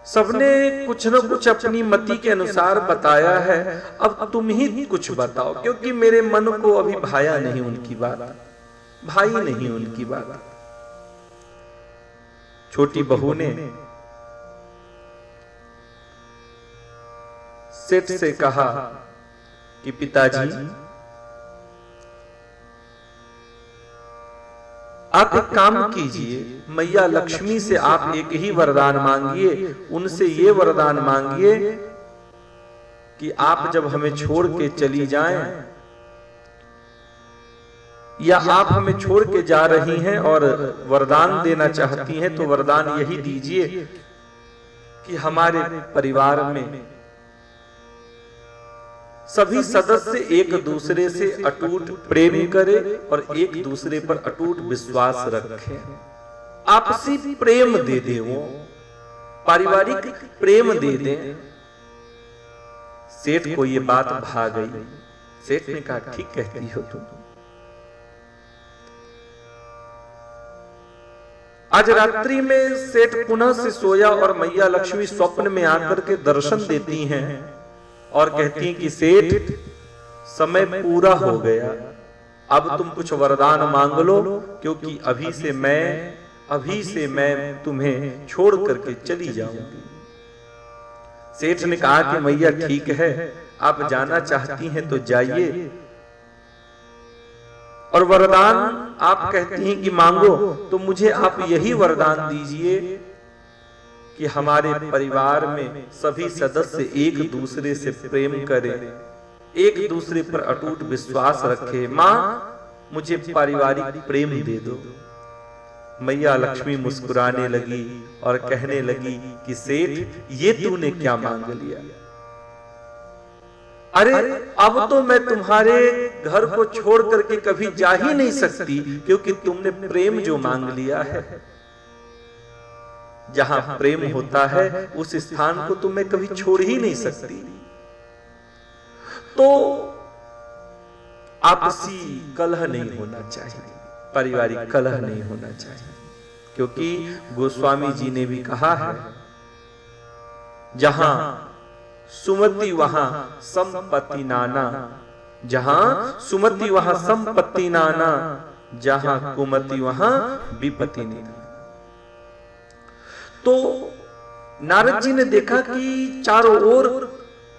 सबने कुछ न कुछ अपनी मति के अनुसार बताया है, अब तुम ही कुछ बताओ, क्योंकि मेरे मन को अभी भाया नहीं उनकी बात, भाई नहीं उनकी बात। छोटी बहू ने सेठ से कहा कि पिताजी, आप एक काम कीजिए, मैया लक्ष्मी से आप एक ही वरदान मांगिए, उनसे ये वरदान मांगिए कि आप जब हमें छोड़ के चली जाएं या आप हमें छोड़ के जा रही हैं और वरदान देना चाहती हैं, तो वरदान यही दीजिए कि हमारे परिवार में सभी सदस्य एक दूसरे से अटूट प्रेम करें और एक दूसरे पर अटूट विश्वास रखें, आपसी प्रेम दे दे, वो पारिवारिक प्रेम दे दें। सेठ को ये बात भा गई। सेठ ने कहा ठीक कहती हो तुम। आज रात्रि में सेठ पुनः से सोया और मैया लक्ष्मी स्वप्न में आकर के दर्शन देती हैं और कहती हैं कि सेठ, समय पूरा हो गया, अब तुम कुछ वरदान मांग लो, क्योंकि अभी से मैं तुम्हें छोड़ करके चली जाऊंगी। सेठ ने कहा कि मैया ठीक है, आप जाना चाहती हैं तो जाइए, और वरदान आप कहती हैं कि मांगो, तो मुझे आप यही वरदान दीजिए कि हमारे परिवार में सभी सदस्य एक दूसरे से प्रेम करें, एक दूसरे पर अटूट विश्वास रखें। मां, मुझे पारिवारिक प्रेम दे दो। मैया लक्ष्मी मुस्कुराने लगी और कहने लगी कि सेठ, ये तूने क्या मांग लिया? अरे अब तो मैं तुम्हारे घर को छोड़ करके कभी जा ही नहीं सकती, क्योंकि तुमने प्रेम जो मांग लिया है। जहां प्रेम होता है उस स्थान को तो मैं कभी छोड़ ही नहीं सकती। तो आपसी कलह नहीं होना चाहिए, पारिवारिक कलह नहीं होना चाहिए, क्योंकि गोस्वामी जी ने भी कहा है जहां सुमति वहां संपत्ति नाना, जहां सुमति वहां संपत्ति नाना, जहां कुमति वहां विपत्ति नाना। तो नारद जी ने देखा कि चारों ओर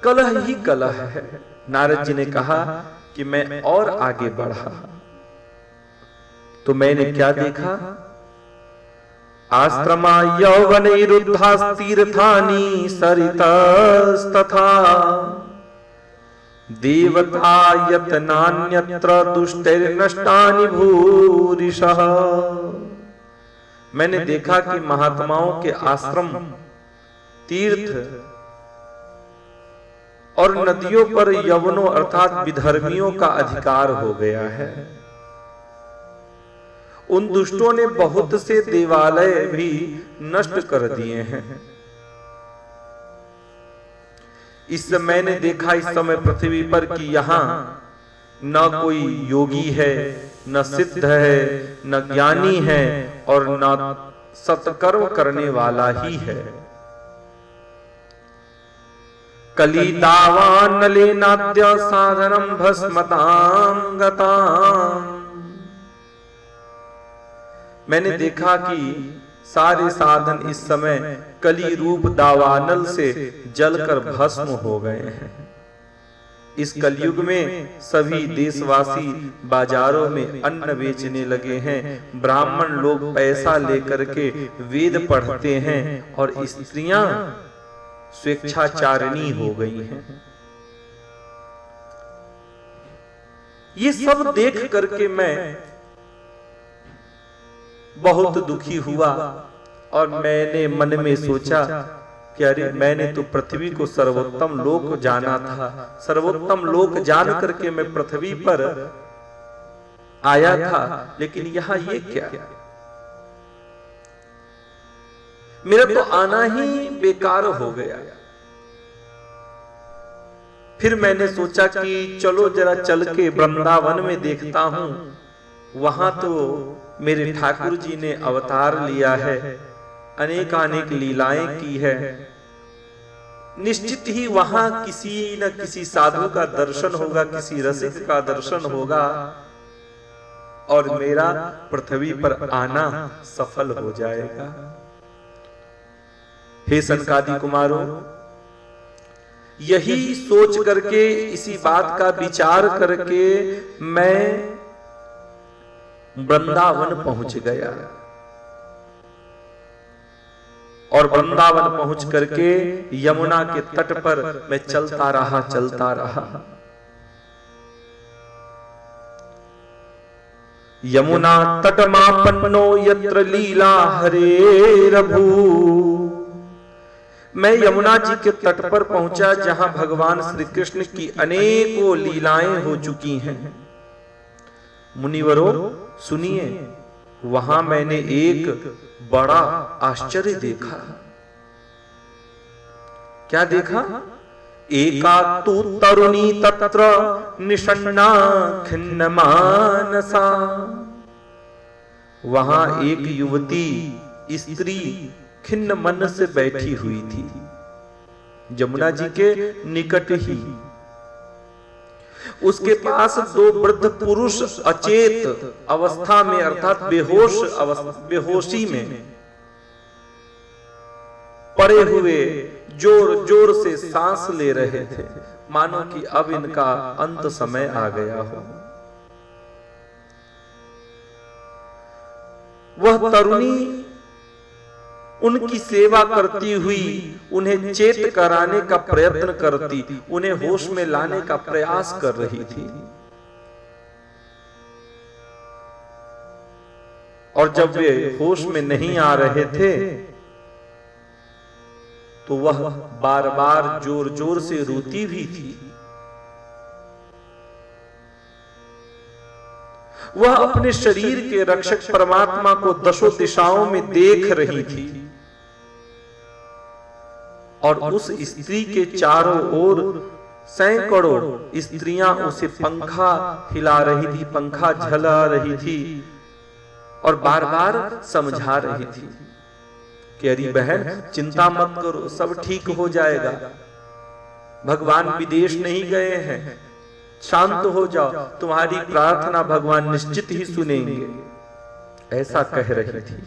कलह ही कलह है। नारद जी ने कहा कि मैं और आगे बढ़ा तो मैंने क्या देखा, आश्रमा यौवनैरुद्धास्तीर्थानि सरितस्तथा देवतायतनान्यत्र दुष्टैर्नष्टानि भूरिशः। मैंने देखा कि महात्माओं के आश्रम, तीर्थ और नदियों पर यवनों अर्थात विधर्मियों का अधिकार हो गया है। उन दुष्टों ने बहुत से देवालय भी नष्ट कर दिए हैं। इस मैंने देखा इस समय पृथ्वी पर कि यहाँ न कोई योगी है, न सिद्ध है, न ज्ञानी है और न सत्कर्म करने वाला ही है। कलितावानलेनाद्य साधनम भस्मतां गतां। मैंने देखा कि सारे साधन इस समय कली रूप दावानल से जलकर भस्म हो गए हैं। इस कलयुग में सभी देशवासी बाजारों में अन्न बेचने लगे हैं। ब्राह्मण लोग पैसा लेकर के वेद पढ़ते हैं और स्त्रियां स्वेच्छाचारिणी हो गई हैं। ये सब देख करके मैं बहुत दुखी हुआ और मैंने मन में सोचा कि अरे मैंने तो पृथ्वी को सर्वोत्तम लोक जाना था, सर्वोत्तम लोक जान करके मैं पृथ्वी पर आया था, लेकिन यहाँ ये क्या, मेरा तो आना ही बेकार हो गया। फिर मैंने सोचा कि चलो जरा चल के वृंदावन में देखता हूं, वहां तो मेरे ठाकुर जी ने अवतार लिया है, अनेकानेक लीलाएं की है। निश्चित ही वहां किसी न किसी साधु का दर्शन होगा, किसी रसिक का दर्शन होगा और मेरा पृथ्वी पर आना सफल हो जाएगा। हे सनकादि कुमारों, यही सोच करके, इसी बात का विचार करके मैं वृंदावन पहुंच गया और वृंदावन पहुंच करके यमुना के तट पर मैं चलता रहा। यमुना तटमापन्नो यत्र लीला हरेरभू। मैं यमुना जी के तट पर पहुंचा जहां भगवान श्री कृष्ण की अनेकों लीलाएं हो चुकी हैं। मुनिवरों सुनिए, वहां मैंने एक बड़ा आश्चर्य देखा। क्या देखा? एका तु तरुणी तत्र निषण्णा खिन्नमानसा। वहां एक युवती स्त्री खिन्न मन से बैठी हुई थी, यमुना जी के निकट ही। उसके पास दो वृद्ध पुरुष अचेत अवस्था में अर्थात बेहोशी में पड़े हुए जोर जोर से सांस ले रहे थे, मानो कि अब इनका अंत समय आ गया हो। वह तरुणी उनकी सेवा करती हुई उन्हें चेत कराने का प्रयत्न करती, उन्हें होश में लाने का प्रयास कर रही थी। और जब वे होश में नहीं आ रहे थे तो वह बार बार जोर जोर से रोती भी थी। वह अपने शरीर के रक्षक परमात्मा को दशों दिशाओं में देख रही थी और उस स्त्री के चारों ओर सैकड़ों स्त्रियां उसे पंखा हिला रही थी, पंखा झला रही थी और बार बार समझा रही थी कि अरे बहन चिंता मत करो, सब ठीक हो जाएगा, भगवान विदेश नहीं गए हैं, शांत हो जाओ, तुम्हारी प्रार्थना भगवान निश्चित ही सुनेंगे, ऐसा कह रही थी।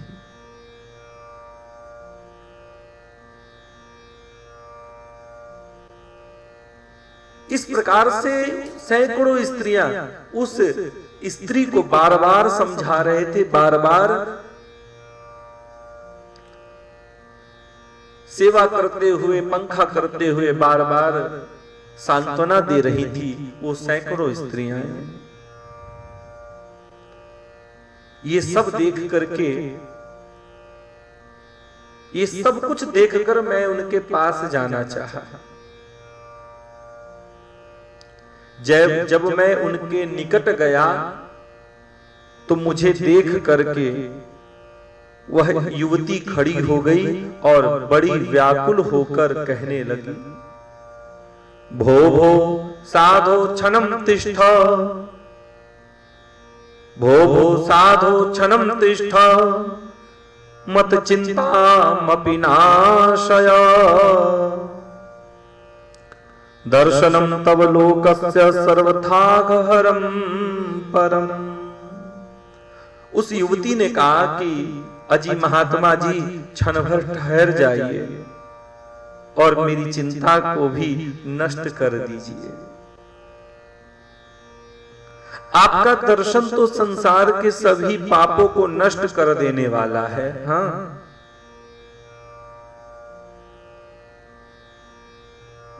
इस प्रकार से सैकड़ों स्त्रियां उस स्त्री को बार बार समझा रहे थे, बार बार सेवा करते हुए, पंखा करते हुए बार बार सांत्वना दे रही थी वो सैकड़ों स्त्रियां। ये सब देख करके, ये सब कुछ देखकर मैं उनके पास जाना चाहा। जब मैं उनके निकट गया तो मुझे देख करके वह युवती खड़ी हो गई और बड़ी व्याकुल होकर कहने लगी, भो भो साधो क्षणम तिष्ठ, भो भो साधो क्षणम तिष्ठ, मत चिंतामपि नाशय, दर्शनम तव लोकस्य सर्वथाघहरम परम। उस युवती ने कहा कि अजी महात्मा जी क्षण भर ठहर जाइए और मेरी चिंता को भी नष्ट कर दीजिए। आपका दर्शन तो संसार के सभी पापों को नष्ट कर देने वाला है। हाँ,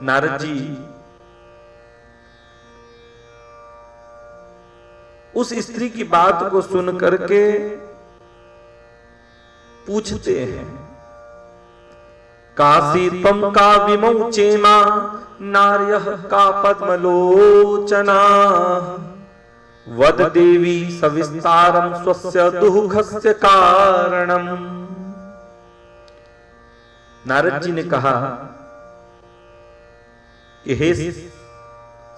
नारद जी उस स्त्री की बात को सुन करके पूछते हैं, काशी त्वं का विमौ चेमा नार्यः का पद्मलोचना, वद देवी सविस्तारं स्वस्य दुःखस्य कारणम। नारद जी ने कहा, हे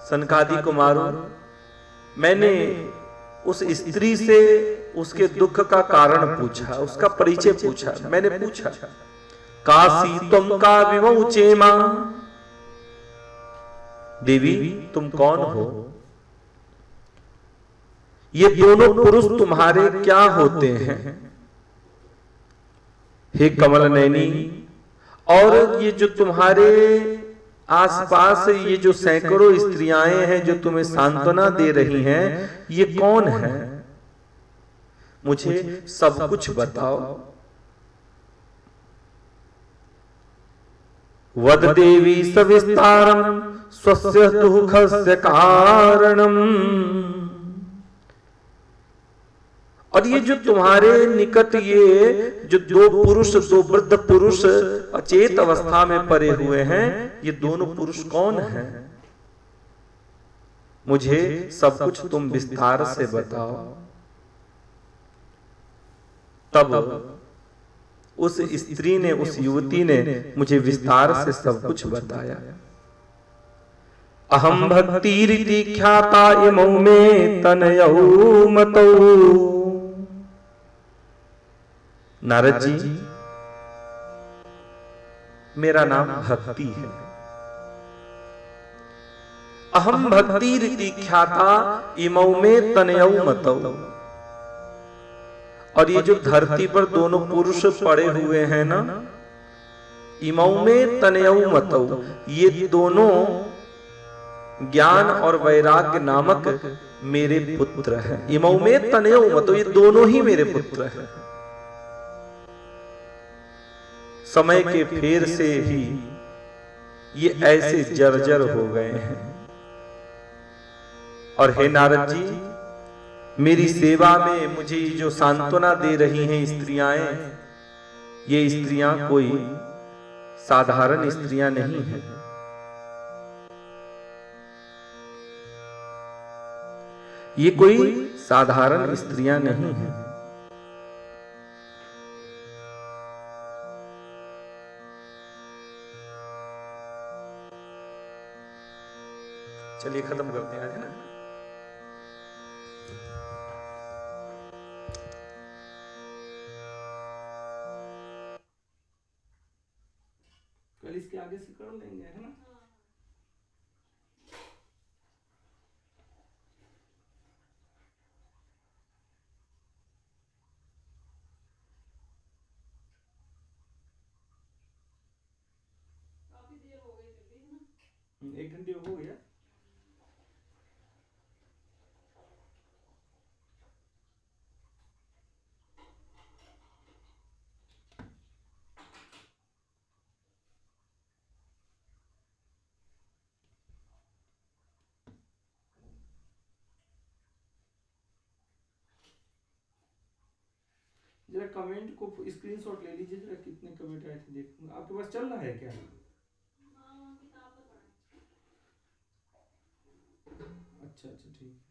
सनकादि कुमारों, मैंने उस स्त्री से उसके दुख का कारण पूछा, उसका परिचय पूछा। मैंने पूछा, काशी त्वं का विमौ चेमा, देवी तुम कौन हो? ये दोनों पुरुष तुम्हारे क्या होते हैं? हे कमल नैनी, और ये जो तुम्हारे आसपास ये जो सैकड़ों स्त्रियां हैं जो तुम्हें सांत्वना दे रही हैं, ये कौन है? मुझे सब कुछ बताओ। वद देवी सविस्तारं स्वस्य दुःखस्य कारणम। और ये जो तुम्हारे निकट ये जो दो पुरुष, दो वृद्ध पुरुष अचेत अवस्था में पड़े हुए हैं, ये दोनों पुरुष कौन हैं? मुझे सब कुछ तुम विस्तार से बताओ। तब उस स्त्री ने, उस युवती ने मुझे विस्तार से सब कुछ बताया। अहम भक्ति रीति ख्याता इमौ में तनयौ मतौ। नारद जी, मेरा नाम भक्ति है। अहम भक्ति रीति ख्याता इमौ में तनयौ मतौ। और ये जो धरती पर दोनों पुरुष पड़े हुए हैं ना, इमौ में तनयौ मतौ, ये दोनों ज्ञान और वैराग्य नामक मेरे पुत्र हैं। इमौ में तनयौ मतौ, ये दोनों ही मेरे पुत्र हैं। समय के फेर से ही ये ऐसे जर्जर हो गए हैं। और हे नारद जी, मेरी सेवा में मुझे जो सांत्वना दे रही हैं स्त्रियां, ये स्त्रियां कोई साधारण स्त्रियां नहीं हैं। ये कोई साधारण स्त्रियां नहीं हैं। चलिए खत्म करते हैं आज, है ना। कल इसके आगे से कर लेंगे, है ना। काफी देर हो गई फिर भी, है ना। 1 घंटे हो गया। जरा कमेंट को स्क्रीनशॉट ले लीजिए, जरा कितने कमेंट आए थे देखूंगा। आपके पास चल रहा है क्या? हाँ, किताब तो पढ़ा। अच्छा अच्छा, ठीक।